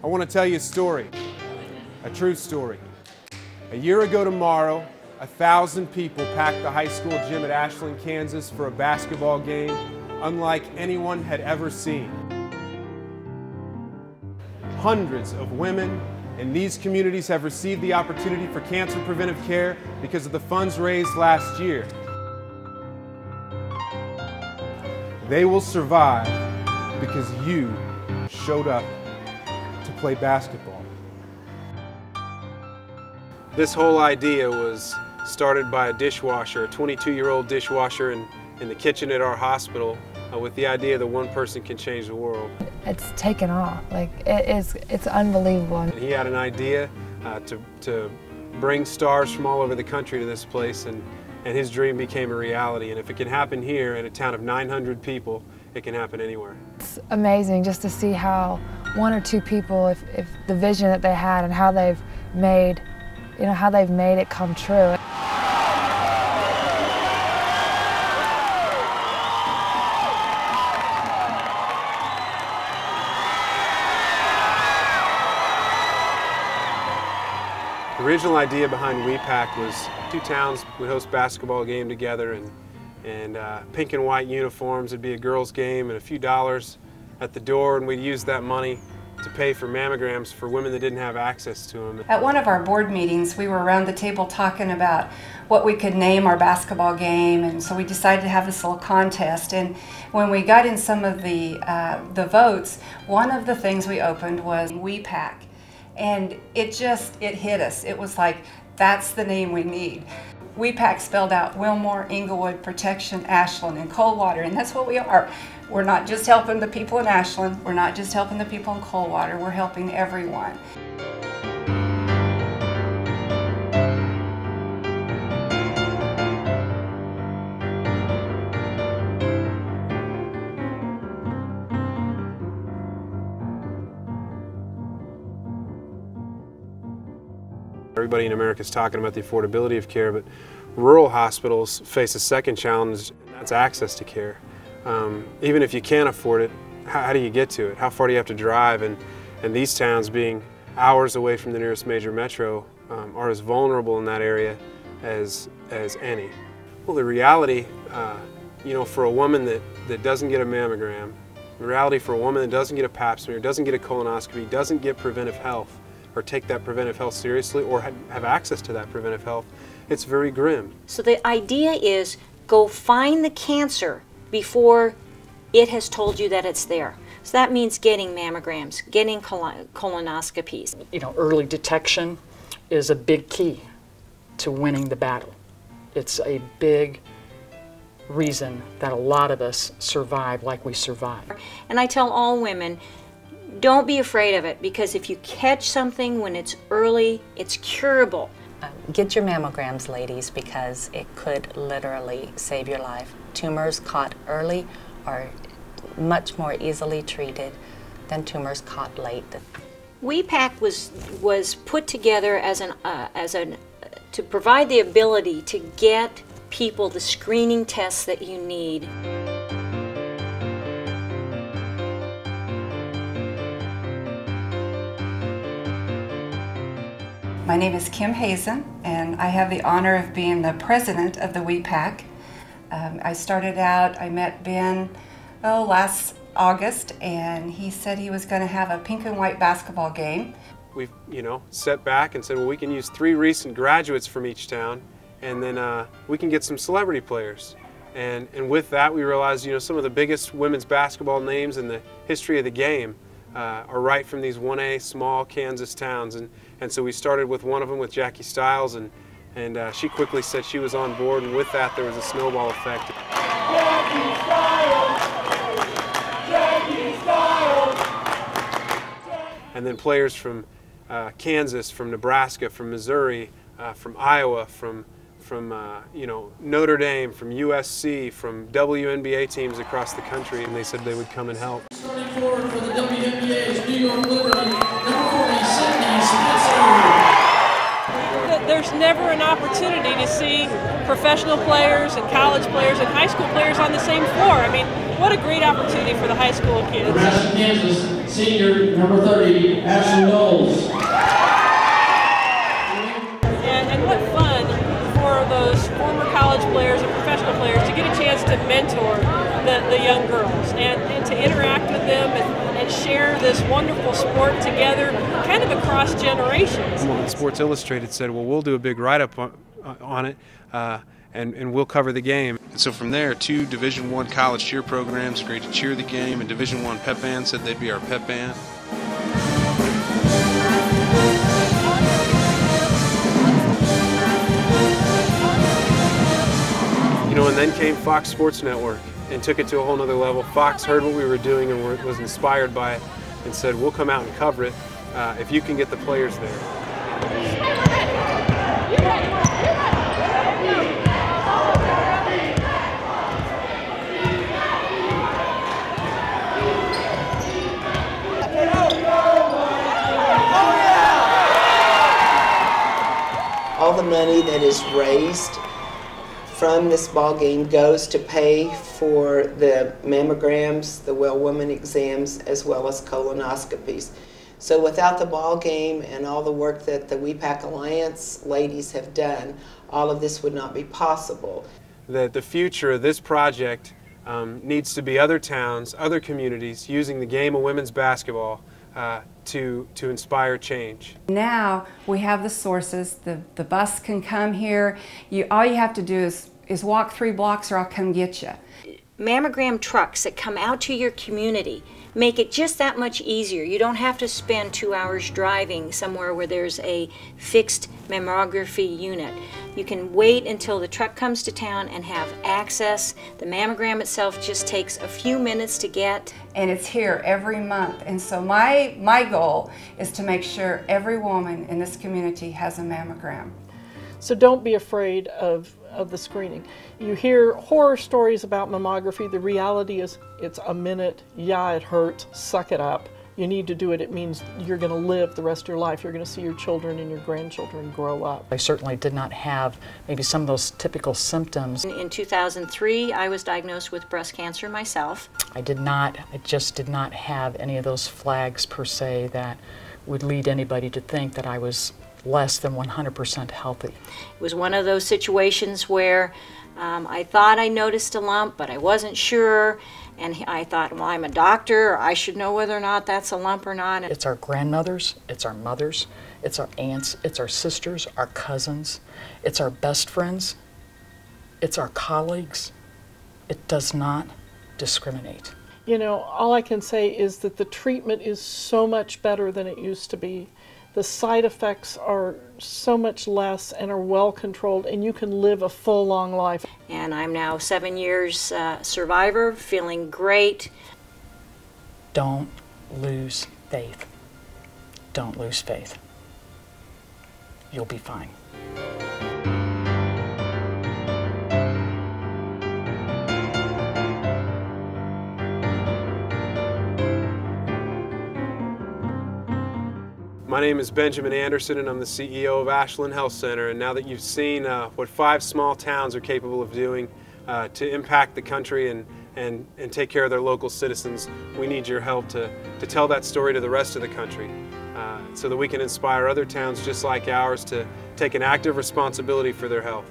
I want to tell you a story, a true story. A year ago tomorrow, 1,000 people packed the high school gym at Ashland, Kansas for a basketball game unlike anyone had ever seen. Hundreds of women in these communities have received the opportunity for cancer preventive care because of the funds raised last year. They will survive because you showed up to play basketball. This whole idea was started by a dishwasher, a 22-year-old dishwasher in the kitchen at our hospital, with the idea that one person can change the world. It's taken off. Like, it's unbelievable. And he had an idea to bring stars from all over the country to this place, and his dream became a reality. And if it can happen here in a town of 900 people, it can happen anywhere. It's amazing just to see how one or two people, if the vision that they had and how they've made, how they've made it come true. The original idea behind WEPAC was two towns would host a basketball game together, and pink and white uniforms. It'd be a girls' game and a few dollars at the door, and we'd use that money to pay for mammograms for women that didn't have access to them. At one of our board meetings, we were around the table talking about what we could name our basketball game, and so we decided to have this little contest. And when we got in some of the votes, one of the things we opened was WEPAC. And it hit us. It was like, that's the name we need. WEPAC spelled out Wilmore, Inglewood, Protection, Ashland, and Coldwater, and that's what we are. We're not just helping the people in Ashland, we're not just helping the people in Coldwater, we're helping everyone. Everybody in America is talking about the affordability of care, but rural hospitals face a second challenge, and that's access to care. Even if you can't afford it, how do you get to it? How far do you have to drive? And these towns, being hours away from the nearest major metro, are as vulnerable in that area as any. Well, the reality, for a woman that doesn't get a mammogram, the reality for a woman that doesn't get a pap smear, doesn't get a colonoscopy, doesn't get preventive health, or take that preventive health seriously, or have access to that preventive health, it's very grim. So the idea is, go find the cancer before it has told you that it's there. So that means getting mammograms, getting colonoscopies. Early detection is a big key to winning the battle. It's a big reason that a lot of us survive like we survive. And I tell all women, don't be afraid of it, because if you catch something when it's early, it's curable. Get your mammograms, ladies, because it could literally save your life. Tumors caught early are much more easily treated than tumors caught late. WEPAC was put together to provide the ability to get people the screening tests that you need. My name is Kim Hazen, and I have the honor of being the president of the WEPAC. I started out, I met Ben last August, and he said he was going to have a pink and white basketball game. We've sat back and said, well, we can use 3 recent graduates from each town, and then we can get some celebrity players. And with that, we realized some of the biggest women's basketball names in the history of the game are right from these 1A small Kansas towns, and so we started with one of them, with Jackie Stiles, and she quickly said she was on board, and with that there was a snowball effect. Jackie Stiles! Jackie Stiles! And then players from Kansas, from Nebraska, from Missouri, from Iowa, from Notre Dame, from USC, from WNBA teams across the country, and they said they would come and help. Starting forward for the WNBA's New York Liberty, number 40, Sydney Spencer. There's never an opportunity to see professional players and college players and high school players on the same floor. I mean, what a great opportunity for the high school kids. Nebraska, Kansas, senior number 30, Ashley Knowles. And what fun for those former college players and professional players to get a chance to mentor the young girls and to interact with them and share this wonderful sport together, kind of across generations. Sports Illustrated said, well, we'll do a big write-up on it, and we'll cover the game. And so from there, 2 Division I college cheer programs agreed to cheer the game, and Division I pep band said they'd be our pep band. You know, and then came Fox Sports Network and took it to a whole nother level. Fox heard what we were doing and was inspired by it and said, we'll come out and cover it if you can get the players there. All the money that is raised from this ball game goes to pay for the mammograms, the well woman exams, as well as colonoscopies. So without the ball game and all the work that the WEPAC Alliance ladies have done, all of this would not be possible. The future of this project needs to be other towns, other communities using the game of women's basketball to inspire change. Now we have the sources. The bus can come here. All you have to do is walk 3 blocks or I'll come get you. Mammogram trucks that come out to your community make it just that much easier. You don't have to spend 2 hours driving somewhere where there's a fixed mammography unit. You can wait until the truck comes to town and have access. The mammogram itself just takes a few minutes to get. And it's here every month. And so my goal is to make sure every woman in this community has a mammogram. So don't be afraid of the screening. You hear horror stories about mammography. The reality is it's a minute. Yeah, it hurts. Suck it up. You need to do it. It means you're going to live the rest of your life. You're going to see your children and your grandchildren grow up. I certainly did not have maybe some of those typical symptoms. In 2003, I was diagnosed with breast cancer myself. I just did not have any of those flags per se that would lead anybody to think that I was less than 100% healthy. It was one of those situations where I thought I noticed a lump, but I wasn't sure. And I thought, well, I'm a doctor, I should know whether or not that's a lump or not. It's our grandmothers, it's our mothers, it's our aunts, it's our sisters, our cousins, it's our best friends, it's our colleagues. It does not discriminate. You know, all I can say is that the treatment is so much better than it used to be. The side effects are so much less and are well controlled, and you can live a full, long life. And I'm now 7 years survivor, feeling great. Don't lose faith. Don't lose faith. You'll be fine. My name is Benjamin Anderson, and I'm the CEO of Ashland Health Center. And now that you've seen what 5 small towns are capable of doing to impact the country and take care of their local citizens, we need your help to tell that story to the rest of the country so that we can inspire other towns just like ours to take an active responsibility for their health.